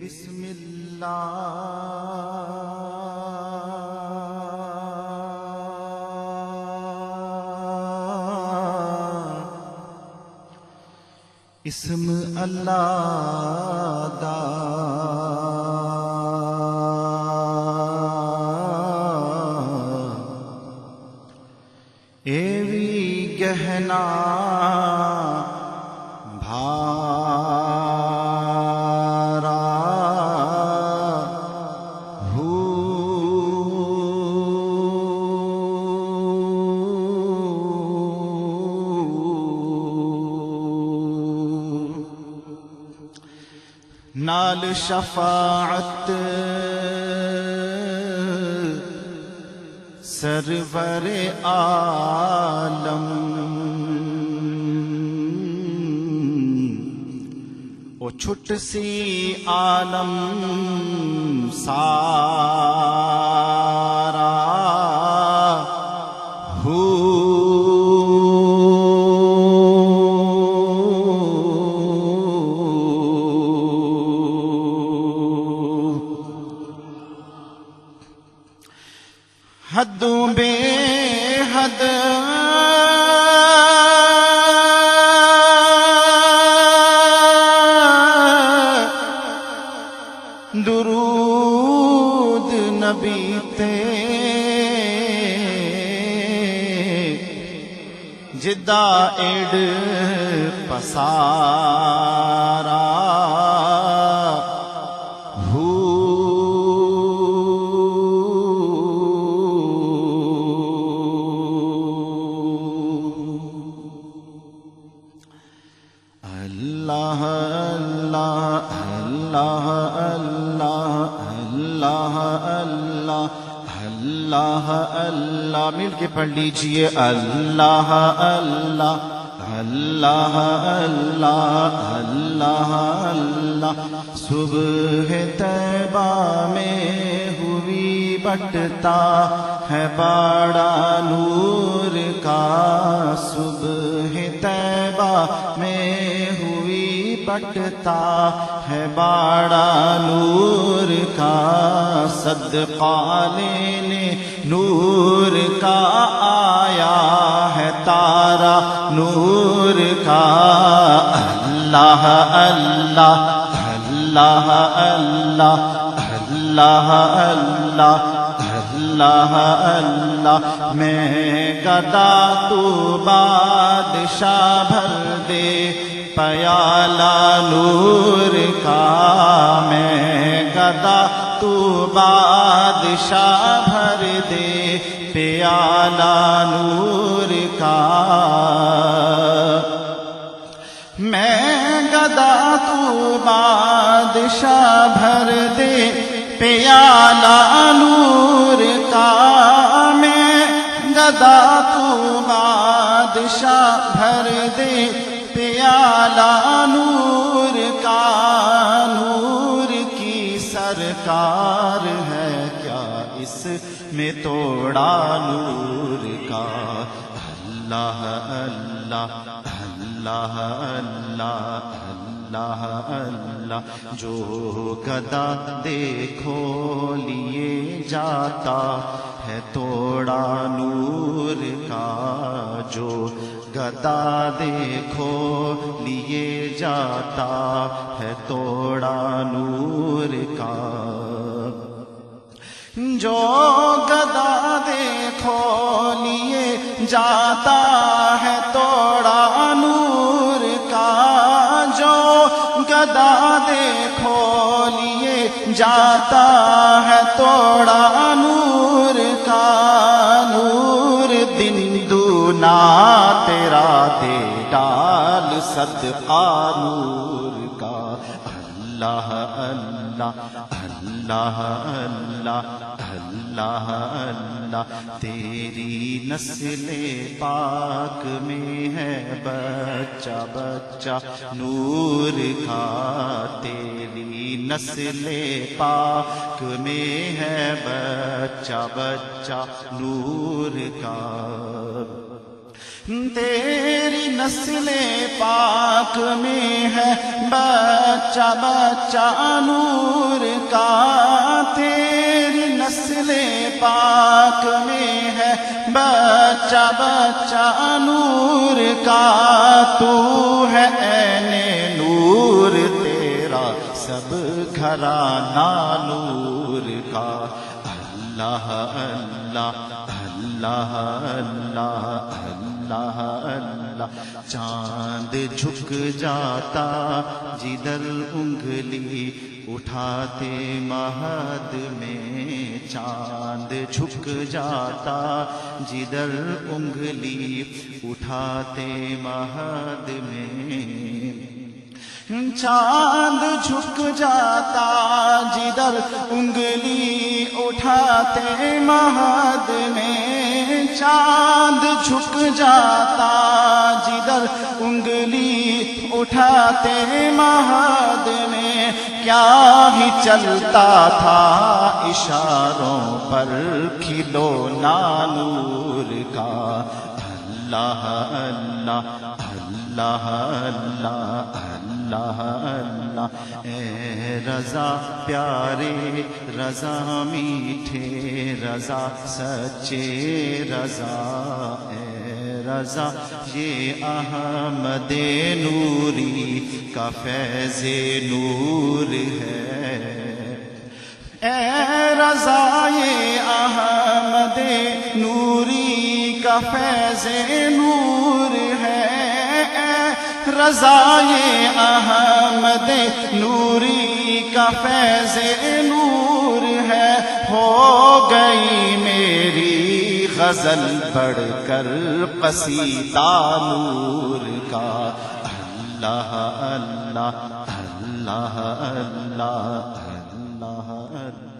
بسم اللہ اسم اللہ دا اے وی گہنا نال شفاعت سرور عالم او چھٹ سی عالم سارا حدوں بے حد درود نبی تے جدا ایڈ پسارا اللہ اللہ اللہ اللہ اللہ اللہ اللہ مل کے پڑھ لیجئے اللہ اللہ اللہ اللہ اللہ اللہ صبح طیبہ میں ہوئی بٹتا ہے باڑا نور کا صبح طیبہ میں ہوئی بٹتا ہے باڑا نور کا صدقہ لینے نور کا آیا ہے تارا نور کا اللہ اللہ اللہ اللہ اللہ اللہ اللہ اللہ میں گدا تو بادشاہ بھر دے پیالہ نور کا میں گدا تو بادشاہ بھر دے پیالہ نور کا میں گدا تو بادشاہ بھر دے پیالہ نور کا میں گدا تو بادشاہ بھر دے پیالہ نور کا نور کی سرکار ہے کیا اس میں توڑا نور کا اللہ اللہ اللہ اللہ اللہ اللہ جو گدا دیکھو لیے جاتا ہے توڑا نور کا جو گدا دیکھو لیے جاتا ہے توڑا نور کا جو گدا دیکھو لیے جاتا ہے توڑا نور کا جو گدا دیکھو لیے جاتا ہے توڑا نور کا نور دن دونا تیرا دے ڈال صدقہ نور کا اللہ اللہ اللہ اللہ اللہ اللہ تیری نسل پاک میں ہے بچہ بچہ نور کا تیری نسل پاک میں ہے بچہ بچہ نور کا تیری نسل پاک میں ہے بچہ بچہ نور کا، تیری نسل پاک میں ہے بچہ بچہ نور کا، تو ہے عین نور تیرا سب گھرانہ نور کا۔ اللہ اللہ اللہ اللہ اللہ اللہ، چاند جھک جاتا جدھر انگلی اٹھاتے مہد میں، چاند جھک جاتا جدھر انگلی اٹھاتے مہد میں، چاند جھک جاتا جدھر انگلی اٹھاتے مہد میں، چاند جھک جاتا جدھر انگلی اٹھاتے مہد میں، کیا ہی چلتا تھا اشاروں پر کھلونا نور کا۔ اللہ اللہ اللہ اللہ اللہ اللہ، اے رضا پیارے رضا میٹھے رضا سچے رضا، اے رضا یہ احمد نوری کا فیض نور ہے، اے رضا یہ احمد نوری کا فیض نور ہے، رضا یہ احمد نوری کا فیض نور ہے۔ ہو گئی میری غزل بڑھ کر قصیدہ نور کا۔ اللہ اللہ اللہ اللہ اللہ اللہ۔